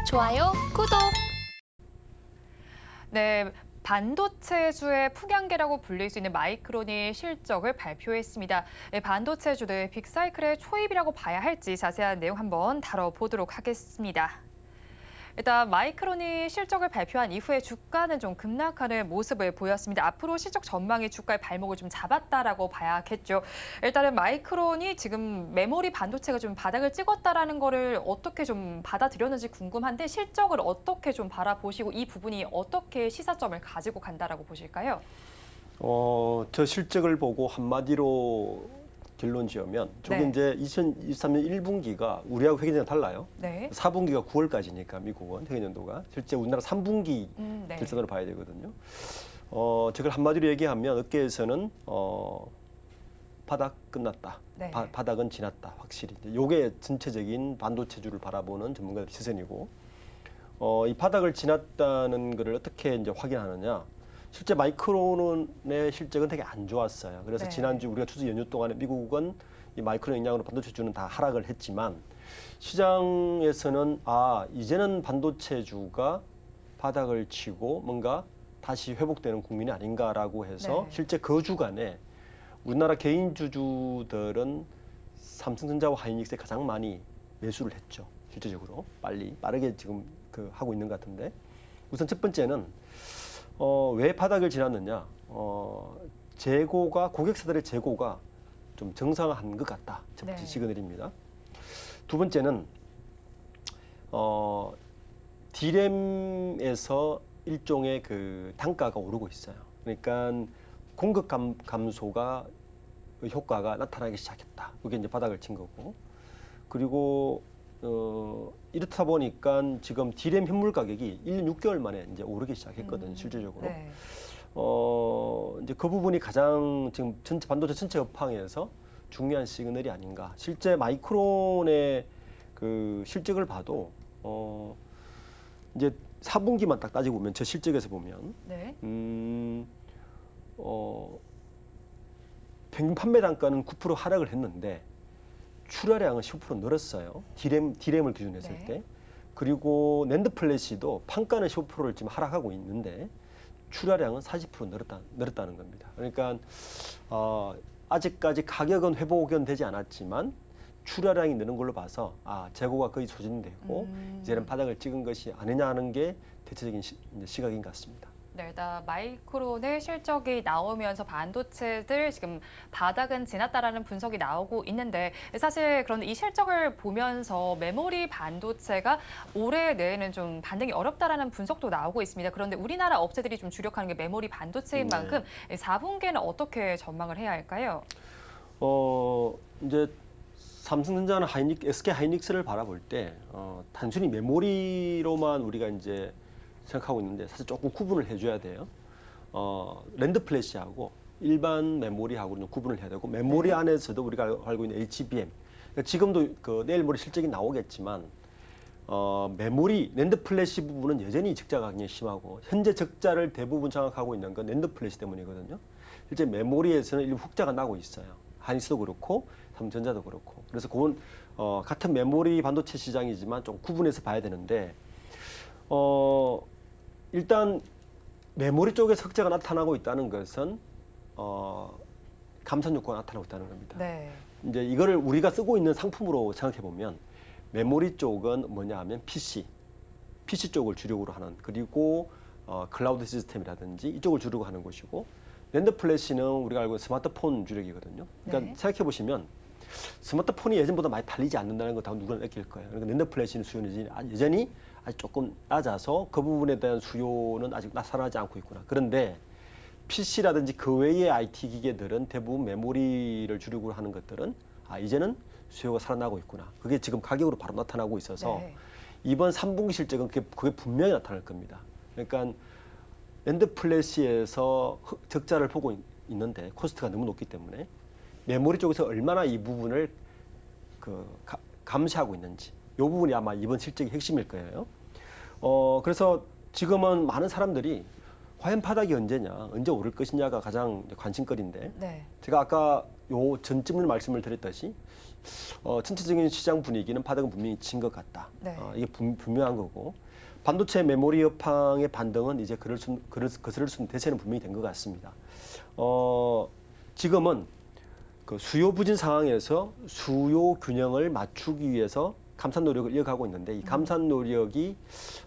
좋아요, 구독. 네, 반도체주의 풍향계라고 불릴 수 있는 마이크론이 실적을 발표했습니다. 네, 반도체주들 빅사이클의 초입이라고 봐야 할지 자세한 내용 한번 다뤄보도록 하겠습니다. 일단 마이크론이 실적을 발표한 이후에 주가는 좀 급락하는 모습을 보였습니다. 앞으로 실적 전망이 주가의 발목을 좀 잡았다라고 봐야겠죠. 일단은 마이크론이 지금 메모리 반도체가 좀 바닥을 찍었다라는 거를 어떻게 좀 받아들였는지 궁금한데 실적을 어떻게 좀 바라보시고 이 부분이 어떻게 시사점을 가지고 간다라고 보실까요? 저 실적을 보고 한마디로 결론 지으면 저게 네. 이제 2023년 1분기가 우리하고 회계년도가 달라요. 네. 4분기가 9월까지니까 미국은 회계년도가 실제 우리나라 3분기 네. 결산으로 봐야 되거든요. 저걸 한마디로 얘기하면 업계에서는 바닥 끝났다. 네. 바닥은 지났다. 확실히. 요게 전체적인 반도체주를 바라보는 전문가들 시선이고 이 바닥을 지났다는 것을 어떻게 이제 확인하느냐? 실제 마이크론의 실적은 되게 안 좋았어요. 그래서 네. 지난주 우리가 추석 연휴 동안에 미국은 이 마이크론 영향으로 반도체주는 다 하락을 했지만 시장에서는 이제는 반도체주가 바닥을 치고 뭔가 다시 회복되는 국면이 아닌가라고 해서 네. 실제 그 주간에 우리나라 개인 주주들은 삼성전자와 하이닉스에 가장 많이 매수를 했죠. 실제적으로 빠르게 지금 하고 있는 것 같은데 우선 첫 번째는 왜 바닥을 지났느냐? 고객사들의 재고가 좀 정상화한 것 같다. 첫 번째 네. 시그널입니다. 두 번째는 D램에서 일종의 그 단가가 오르고 있어요. 그러니까 공급 감소가 효과가 나타나기 시작했다. 그게 이제 바닥을 친 거고. 그리고 이렇다 보니까 지금 D램 현물 가격이 1년 6개월 만에 이제 오르기 시작했거든요, 실질적으로. 네. 이제 그 부분이 가장 지금 반도체 전체 업황에서 중요한 시그널이 아닌가. 실제 마이크론의 그 실적을 봐도 이제 4분기만 딱 따지고 보면 저 실적에서 보면 네. 평균 판매 단가는 9% 하락을 했는데 출하량은 15% 늘었어요. D램을 기준으로 했을 네. 때. 그리고 낸드 플래시도 판가는 15%를 지금 하락하고 있는데 출하량은 40% 늘었다는 겁니다. 그러니까 아직까지 가격은 회복은 되지 않았지만 출하량이 느는 걸로 봐서 재고가 거의 소진되고 이제는 바닥을 찍은 것이 아니냐 하는 게 대체적인 시각인 것 같습니다. 네, 일단 마이크론의 실적이 나오면서 반도체들 지금 바닥은 지났다라는 분석이 나오고 있는데 사실 그런데 이 실적을 보면서 메모리 반도체가 올해 내에는 좀 반등이 어렵다라는 분석도 나오고 있습니다. 그런데 우리나라 업체들이 좀 주력하는 게 메모리 반도체인 만큼 4분기에는 어떻게 전망을 해야 할까요? 이제 삼성전자나 SK 하이닉스를 바라볼 때 단순히 메모리로만 우리가 이제 생각하고 있는데 사실 조금 구분을 해줘야 돼요. 랜드 플래시하고 일반 메모리하고 좀 구분을 해야 되고 메모리 안에서도 우리가 알고 있는 HBM. 그러니까 지금도 내일 모레 실적이 나오겠지만 메모리 랜드 플래시 부분은 여전히 적자가 굉장히 심하고 현재 적자를 대부분 장악하고 있는 건 랜드 플래시 때문이거든요. 실제 메모리에서는 일부 흑자가 나고 있어요. 하이닉스도 그렇고 삼성전자도 그렇고. 그래서 그건 같은 메모리 반도체 시장이지만 좀 구분해서 봐야 되는데 일단 메모리 쪽에서 흑자가 나타나고 있다는 것은 감산 효과가 나타나고 있다는 겁니다. 네. 이제 이거를 우리가 쓰고 있는 상품으로 생각해 보면 메모리 쪽은 뭐냐 하면 PC 쪽을 주력으로 하는 그리고 클라우드 시스템이라든지 이쪽을 주력으로 하는 것이고 랜드 플래시는 우리가 알고 있는 스마트폰 주력이거든요. 그러니까 네. 생각해 보시면 스마트폰이 예전보다 많이 달리지 않는다는 거 다 누구나 느낄 거예요. 그러니까 랜드 플래시는 수요는 여전히 아직 조금 낮아서 그 부분에 대한 수요는 아직 나타나지 않고 있구나. 그런데 PC라든지 그 외의 IT 기계들은 대부분 메모리를 주력으로 하는 것들은 이제는 수요가 살아나고 있구나. 그게 지금 가격으로 바로 나타나고 있어서 네. 이번 3분기 실적은 그게 분명히 나타날 겁니다. 그러니까 랜드 플래시에서 적자를 보고 있는데 코스트가 너무 높기 때문에 메모리 쪽에서 얼마나 이 부분을 감시하고 있는지 이 부분이 아마 이번 실적의 핵심일 거예요. 그래서 지금은 많은 사람들이 과연 바닥이 언제 오를 것이냐가 가장 관심거리인데 네. 제가 아까 요 전쯤을 말씀을 드렸듯이 전체적인 시장 분위기는 바닥은 분명히 친 것 같다. 네. 이게 분명한 거고 반도체 메모리 업황의 반등은 이제 거스를 수 있는 대세는 분명히 된 것 같습니다. 지금은 그 수요 부진 상황에서 수요 균형을 맞추기 위해서 감산 노력을 이어가고 있는데 이 감산 노력이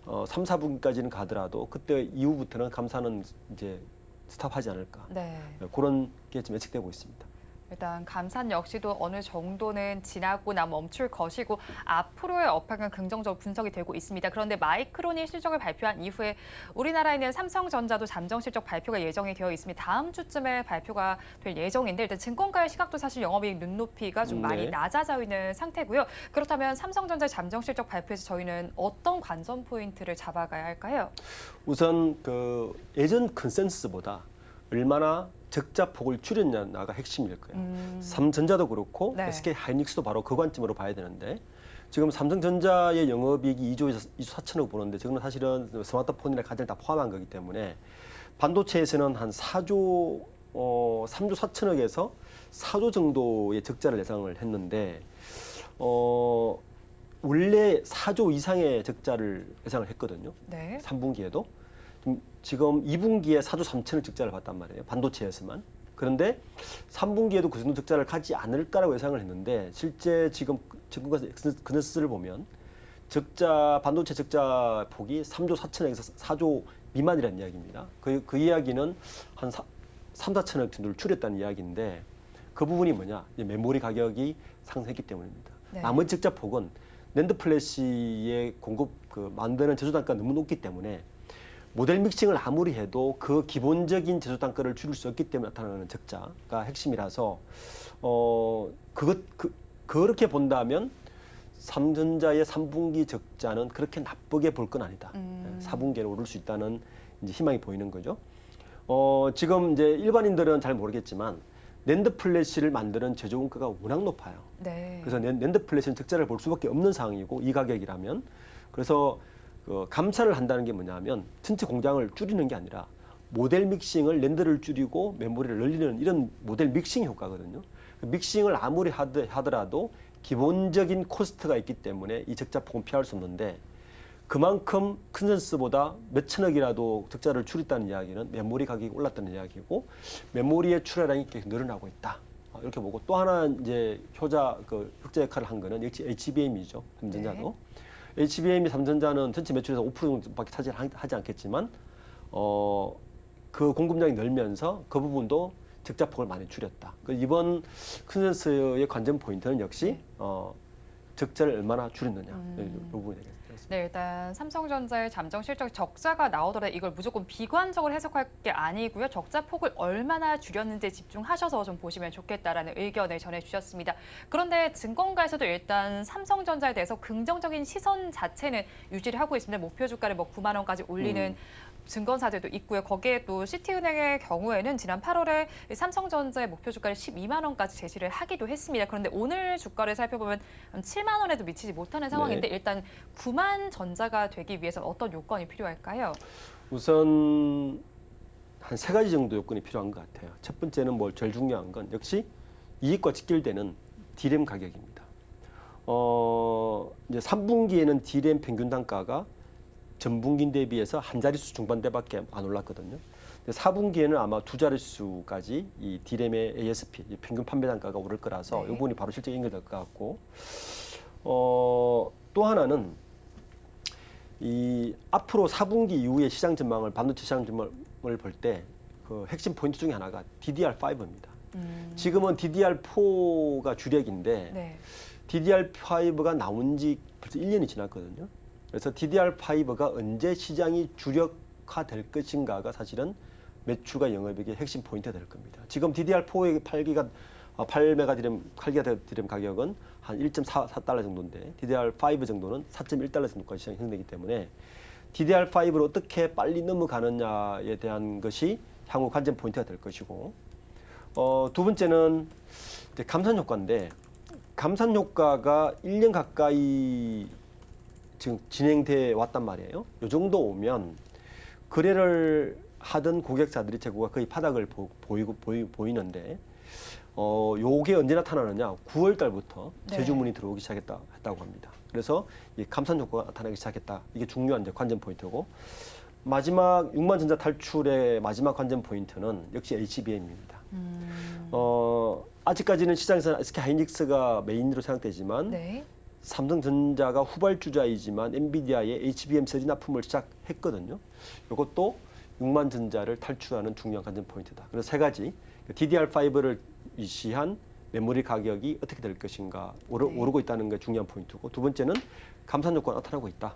3, 4분기까지는 가더라도 그때 이후부터는 감산은 이제 스탑하지 않을까. 네. 그런 게 지금 예측되고 있습니다. 일단 감산 역시도 어느 정도는 지나고나 멈출 것이고 앞으로의 업황은 긍정적으로 분석이 되고 있습니다. 그런데 마이크론이 실적을 발표한 이후에 우리나라에는 삼성전자도 잠정 실적 발표가 예정이 되어 있습니다. 다음 주쯤에 발표가 될 예정인데 일단 증권가의 시각도 사실 영업이익 눈높이가 좀 많이 네. 낮아져 있는 상태고요. 그렇다면 삼성전자의 잠정 실적 발표에서 저희는 어떤 관전 포인트를 잡아가야 할까요? 우선 그 예전 컨센서스보다 얼마나 적자 폭을 줄였냐가 핵심일 거예요. 삼성전자도 그렇고 네. SK 하이닉스도 바로 그 관점으로 봐야 되는데 지금 삼성전자의 영업이익이 2조 4천억 보는데 지금은 사실은 스마트폰이나 가전을 다 포함한 거기 때문에 반도체에서는 한 3조 4천억에서 4조 정도의 적자를 예상을 했는데 원래 4조 이상의 적자를 예상을 했거든요. 네. 3분기에도. 지금 2분기에 4조 3천억 적자를 봤단 말이에요. 반도체에서만. 그런데 3분기에도 그 정도 적자를 가지 않을까라고 예상을 했는데 실제 지금 증권가 컨센서스를 보면 반도체 적자 폭이 3조 4천억에서 4조 미만이라는 이야기입니다. 그 이야기는 한 3, 4천억 정도를 줄였다는 이야기인데 그 부분이 뭐냐? 메모리 가격이 상승했기 때문입니다. 네. 나머지 적자 폭은 낸드 플래시의 공급 만드는 제조 단가가 너무 높기 때문에 모델 믹싱을 아무리 해도 그 기본적인 제조 단가를 줄일 수 없기 때문에 나타나는 적자가 핵심이라서 그렇게 본다면 삼전자의 3분기 적자는 그렇게 나쁘게 볼 건 아니다. 4분기에 오를 수 있다는 이제 희망이 보이는 거죠. 지금 이제 일반인들은 잘 모르겠지만 낸드 플래시를 만드는 제조 원가가 워낙 높아요. 네. 그래서 낸드 플래시는 적자를 볼 수밖에 없는 상황이고 이 가격이라면 그래서 감산을 한다는 게 뭐냐면 전체 공장을 줄이는 게 아니라 모델 믹싱을 낸드를 줄이고 메모리를 늘리는 이런 모델 믹싱 효과거든요. 믹싱을 아무리 하더라도 기본적인 코스트가 있기 때문에 이 적자 폭은 피할 수 없는데 그만큼 컨센서스보다 몇 천억이라도 적자를 줄였다는 이야기는 메모리 가격이 올랐다는 이야기고 메모리의 출하량이 계속 늘어나고 있다. 이렇게 보고 또 하나 이제 흑자 역할을 한 거는 역시 HBM이죠. 삼성전자도. 네. HBM이 삼성전자는 전체 매출에서 5% 정도밖에 차지하지 않겠지만 그 공급량이 늘면서 그 부분도 적자폭을 많이 줄였다. 이번 컨센서스의 관전 포인트는 역시 적자를 얼마나 줄였느냐 이 부분이 되겠습니다. 네, 일단 삼성전자의 잠정 실적 적자가 나오더라도 이걸 무조건 비관적으로 해석할 게 아니고요. 적자 폭을 얼마나 줄였는지 집중하셔서 좀 보시면 좋겠다라는 의견을 전해주셨습니다. 그런데 증권가에서도 일단 삼성전자에 대해서 긍정적인 시선 자체는 유지를 하고 있습니다. 목표 주가를 9만 원까지 올리는 증권사들도 있고요. 거기에 또 시티은행의 경우에는 지난 8월에 삼성전자의 목표 주가를 12만 원까지 제시를 하기도 했습니다. 그런데 오늘 주가를 살펴보면 7만 원에도 미치지 못하는 상황인데 일단 9만 전자가 되기 위해서 어떤 요건이 필요할까요? 우선 한 3가지 정도 요건이 필요한 것 같아요. 첫 번째는 제일 중요한 건 역시 이익과 직결되는 D램 가격입니다. 이제 3분기에는 D램 평균 단가가 전분기 대비해서 한 자릿수 중반대밖에 안 올랐거든요. 4분기에는 아마 2자릿수까지 이 D램의 ASP, 평균 판매 단가가 오를 거라서 이 부분이 바로 실제 연결될 것 같고 또 하나는 이 앞으로 4분기 이후의 시장 전망을 반도체 시장 전망을 볼 때 그 핵심 포인트 중에 하나가 DDR5입니다. 지금은 DDR4가 주력인데 DDR5가 나온 지 벌써 1년이 지났거든요. 그래서 DDR5가 언제 시장이 주력화될 것인가가 사실은 매출과 영업이익의 핵심 포인트가 될 겁니다. 지금 DDR4의 8기가 DRAM 가격은 한 1.4달러 정도인데 DDR5 정도는 4.1달러 정도까지 시장이 형성되기 때문에 DDR5로 어떻게 빨리 넘어가느냐에 대한 것이 향후 관전 포인트가 될 것이고 두 번째는 이제 감산 효과인데 감산 효과가 1년 가까이 지금 진행돼 왔단 말이에요. 이 정도 오면 거래를 하던 고객사들이 재고가 거의 바닥을 보이는데 요게 언제 나타나느냐? 9월 달부터 네. 재주문이 들어오기 했다고 합니다. 그래서 이 감산 효과가 나타나기 시작했다. 이게 중요한 이제 관전 포인트고 마지막 6만 전자 탈출의 마지막 관전 포인트는 역시 HBM입니다. 아직까지는 시장에서 SK 하이닉스가 메인으로 생각되지만 네. 삼성전자가 후발주자이지만 엔비디아의 HBM3 납품을 시작했거든요. 이것도 6만 전자를 탈출하는 중요한 관전 포인트다. 그래서 세 가지 DDR5를 위시한 메모리 가격이 어떻게 될 것인가 오르고 있다는 게 중요한 포인트고 두 번째는 감산 효과가 나타나고 있다.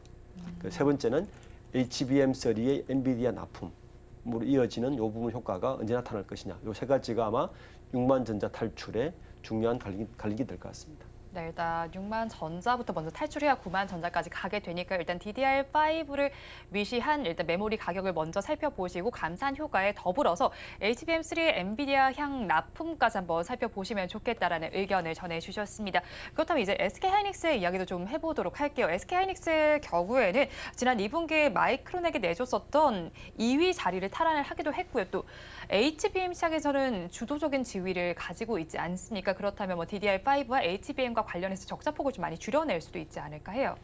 세 번째는 HBM3의 엔비디아 납품으로 이어지는 이 부분 효과가 언제 나타날 것이냐. 이 세 가지가 아마 6만 전자 탈출의 중요한 갈림이 될 것 같습니다. 네, 일단 6만 전자부터 먼저 탈출해야 9만 전자까지 가게 되니까 일단 DDR5를 위시한 일단 메모리 가격을 먼저 살펴보시고 감산 효과에 더불어서 HBM3의 엔비디아 향 납품까지 한번 살펴보시면 좋겠다라는 의견을 전해주셨습니다. 그렇다면 이제 SK하이닉스의 이야기도 좀 해보도록 할게요. SK하이닉스의 경우에는 지난 2분기에 마이크론에게 내줬었던 2위 자리를 탈환을 하기도 했고요. 또 HBM 시장에서는 주도적인 지위를 가지고 있지 않습니까? 그렇다면 뭐 DDR5와 HBM과 관련해서 적자폭을 좀 많이 줄여낼 수도 있지 않을까 해요.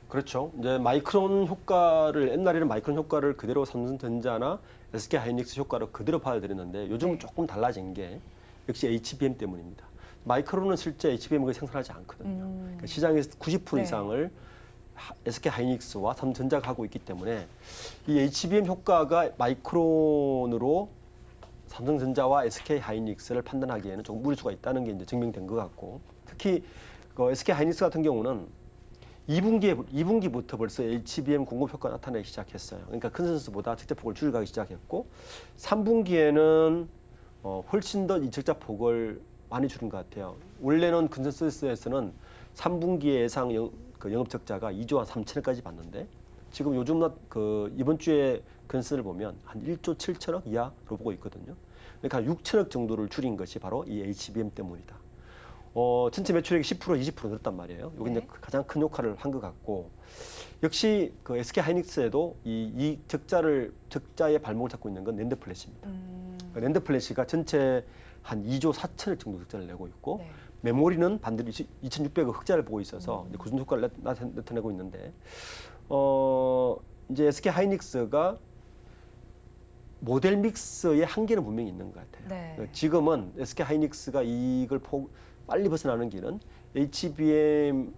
그렇죠. 이제 마이크론 효과를 옛날에는 마이크론 효과를 그대로 삼성전자나 SK 하이닉스 효과로 그대로 받아들였는데 요즘은 네. 조금 달라진 게 역시 HBM 때문입니다. 마이크론은 실제 HBM을 생산하지 않거든요. 그러니까 시장에서 90% 네. 이상을 SK 하이닉스와 삼성전자가 하고 있기 때문에 이 HBM 효과가 마이크론으로 삼성전자와 SK 하이닉스를 판단하기에는 조금 무리수가 있다는 게 이제 증명된 것 같고 특히 그 SK 하이닉스 같은 경우는 2분기부터 벌써 HBM 공급 효과가 나타나기 시작했어요. 그러니까 컨센서스보다 적자폭을 줄여가기 시작했고 3분기에는 훨씬 더 이 적자폭을 많이 줄인 것 같아요. 원래는 컨센서스에서는 3분기에 예상 영업 적자가 2조 한 3천억까지 봤는데 지금 요즘 이번 주에 컨센서스를 보면 한 1조 7천억 이하로 보고 있거든요. 그러니까 한 6천억 정도를 줄인 것이 바로 이 HBM 때문이다. 전체 매출액이 10% 20% 늘었단 말이에요. 이게 네. 이제 가장 큰 역할을 한 것 같고 역시 그 SK 하이닉스에도 이 적자의 발목을 잡고 있는 건 낸드 플래시입니다. 낸드 플래시가 전체 한 2조 4천억 정도 적자를 내고 있고 네. 메모리는 반대로 2,600억 흑자를 보고 있어서 이제 구순 효과를 나타내고 있는데 이제 SK 하이닉스가 모델 믹스의 한계는 분명히 있는 것 같아요. 네. 지금은 SK 하이닉스가 이걸 빨리 벗어나는 길은 HBM에서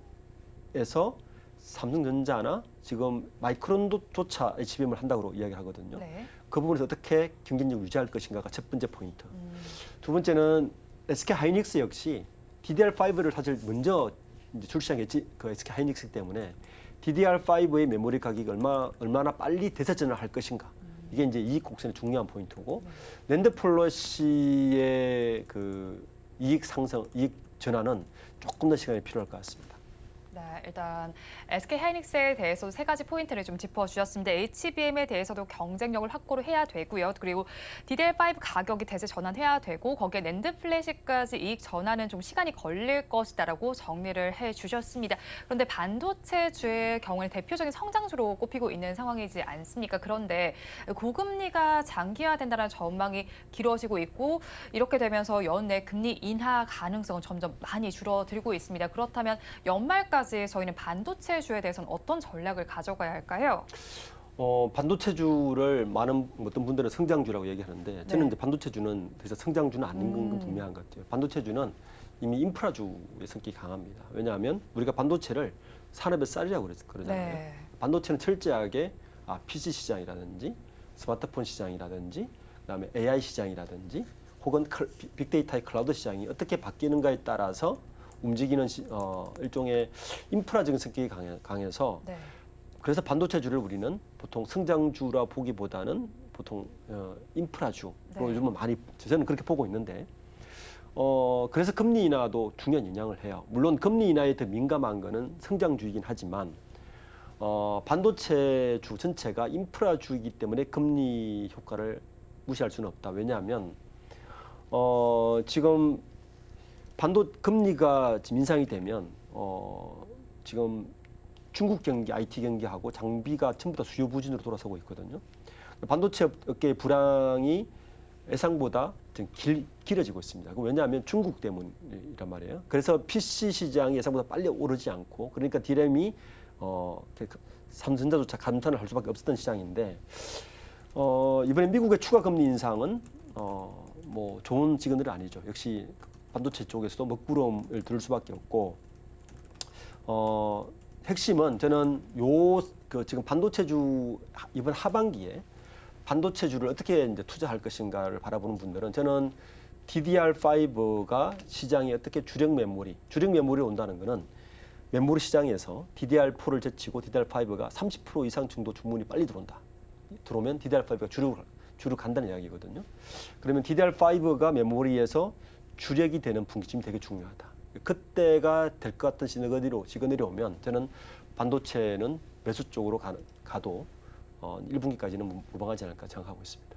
삼성전자나 지금 마이크론조차 HBM을 한다고 이야기하거든요. 네. 그 부분에서 어떻게 경쟁력을 유지할 것인가가 첫 번째 포인트. 두 번째는 SK 하이닉스 역시 DDR5를 사실 먼저 이제 출시한 게 그 SK 하이닉스 때문에 DDR5의 메모리 가격이 얼마나 빨리 대세전을 할 것인가. 이게 이제 이익 곡선의 중요한 포인트고 낸드 플러시의 그 이익 전환은 조금 더 시간이 필요할 것 같습니다. 네, 일단 SK하이닉스에 대해서 세 가지 포인트를 좀 짚어주셨습니다. HBM에 대해서도 경쟁력을 확보를 해야 되고요. 그리고 DDR5 가격이 대세 전환해야 되고 거기에 낸드 플래시까지 이익 전환은 좀 시간이 걸릴 것이다라고 정리를 해주셨습니다. 그런데 반도체주의 경우는 대표적인 성장주로 꼽히고 있는 상황이지 않습니까? 그런데 고금리가 장기화된다는 전망이 길어지고 있고 이렇게 되면서 연내 금리 인하 가능성은 점점 많이 줄어들고 있습니다. 그렇다면 연말까지 저희는 반도체주에 대해서는 어떤 전략을 가져가야 할까요? 반도체주를 많은 어떤 분들은 성장주라고 얘기하는데 저는 네. 이제 반도체주는 그래서 성장주는 아닌 건 분명한 것 같아요. 반도체주는 이미 인프라주의 성격이 강합니다. 왜냐하면 우리가 반도체를 산업의 쌀이라고 그러잖아요. 네. 반도체는 철저하게 PC 시장이라든지 스마트폰 시장이라든지 그다음에 AI 시장이라든지 혹은 빅데이터의 클라우드 시장이 어떻게 바뀌는가에 따라서 움직이는 일종의 인프라적인 성격이 강해서 네. 그래서 반도체주를 우리는 보통 성장주라 보기보다는 보통 인프라주로 네. 요즘은 많이 저는 그렇게 보고 있는데 그래서 금리 인하도 중요한 영향을 해요. 물론 금리 인하에 더 민감한 거는 성장주이긴 하지만 반도체주 전체가 인프라주이기 때문에 금리 효과를 무시할 수는 없다. 왜냐하면 지금 금리가 지금 인상이 되면 지금 중국 경기, IT 경기하고 장비가 전부 다 수요 부진으로 돌아서고 있거든요. 반도체 업계의 불황이 예상보다 좀 길어지고 있습니다. 왜냐하면 중국 때문이란 말이에요. 그래서 PC 시장이 예상보다 빨리 오르지 않고 그러니까 디램이 삼성전자조차 감탄을 할 수밖에 없었던 시장인데 이번에 미국의 추가 금리 인상은 뭐 좋은 시그널이 아니죠. 역시 반도체 쪽에서도 먹구름을 들을 수밖에 없고 핵심은 저는 지금 반도체주 이번 하반기에 반도체주를 어떻게 이제 투자할 것인가를 바라보는 분들은 저는 DDR5가 시장에 어떻게 주력 메모리 온다는 것은 메모리 시장에서 DDR4를 제치고 DDR5가 30% 이상 정도 주문이 빨리 들어오면 DDR5가 주로 간다는 이야기거든요. 그러면 DDR5가 메모리에서 주력이 되는 분기점이 되게 중요하다. 그때가 될 것 같은 시그널이 오면 저는 반도체는 매수 쪽으로 가도 1분기까지는 무방하지 않을까 생각하고 있습니다.